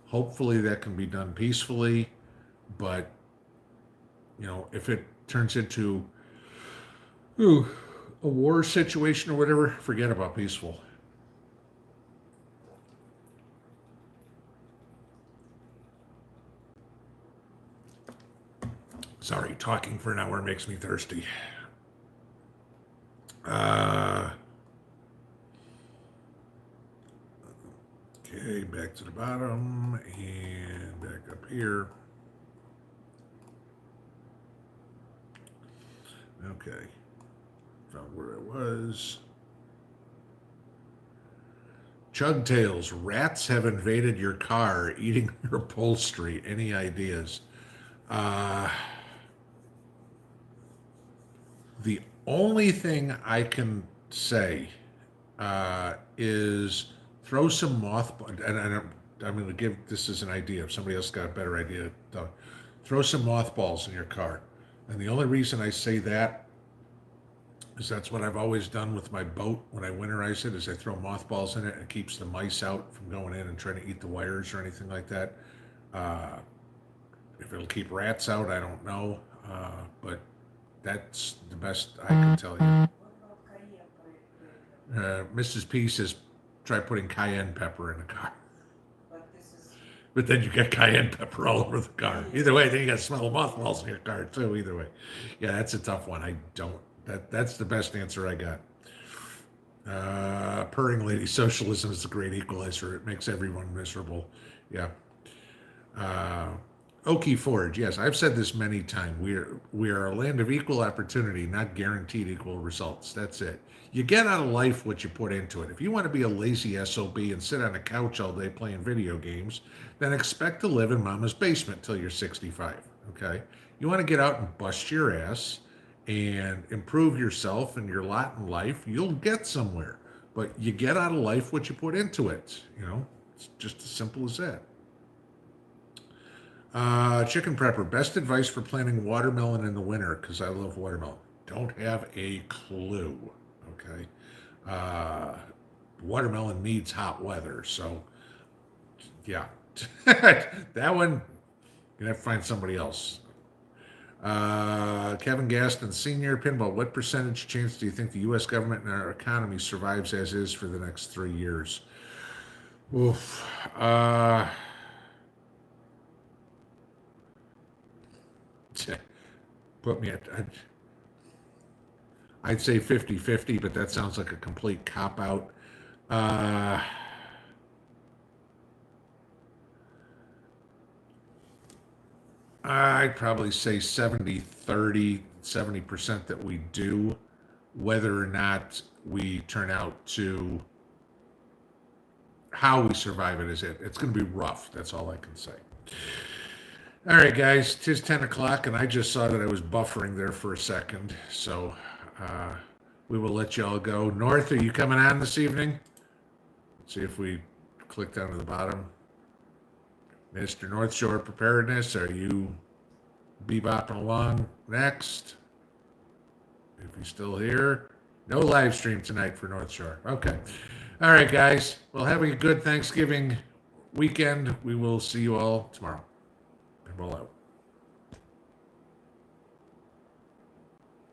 hopefully that can be done peacefully, but, if it turns into a war situation or whatever, forget about peaceful. Sorry, talking for an hour makes me thirsty. Okay, back to the bottom and back up here. Okay, found where I was. Chugtails, rats have invaded your car, eating your upholstery. Any ideas? The only thing I can say is throw some mothballs, and I'm going to give this as an idea. If somebody else got a better idea, throw some mothballs in your car. And the only reason I say that is that's what I've always done with my boat when I winterize it, is I throw mothballs in it, and it keeps the mice out from going in and trying to eat the wires or anything like that. If it'll keep rats out, I don't know, but that's the best I can tell you. Mrs. P says, try putting cayenne pepper in a car. But then you get cayenne pepper all over the car. Either way, then you got to smell the mothballs in your car too. Either way, yeah, that's a tough one. That's the best answer I got. Purring lady, socialism is a great equalizer. It makes everyone miserable. Yeah. Okie Forge, yes, I've said this many times. We are a land of equal opportunity, not guaranteed equal results. That's it. You get out of life what you put into it. If you want to be a lazy SOB and sit on a couch all day playing video games, then expect to live in mama's basement till you're 65, okay? You want to get out and bust your ass and improve yourself and your lot in life, you'll get somewhere. But you get out of life what you put into it, It's just as simple as that. Chicken Prepper, best advice for planting watermelon in the winter, because I love watermelon. Don't have a clue, okay? watermelon needs hot weather. So, yeah, that one, you're gonna have to find somebody else. Kevin Gaston Sr., Pinball, what percentage chance do you think the U.S. government and our economy survives as is for the next 3 years? Oof. Put me at, I'd say 50-50, but that sounds like a complete cop-out. I'd probably say 70-30, 70% that we do. Whether or not we turn out to how we survive it is it's going to be rough. That's all I can say. All right, guys, 'tis 10 o'clock, and I just saw that I was buffering there for a second. So we will let you all go. North, are you coming on this evening? Let's see if we click down to the bottom. Mr. North Shore Preparedness, are you bebopping along next? If you're still here. No live stream tonight for North Shore. Okay. All right, guys. Well, have a good Thanksgiving weekend. We will see you all tomorrow. Pinball out.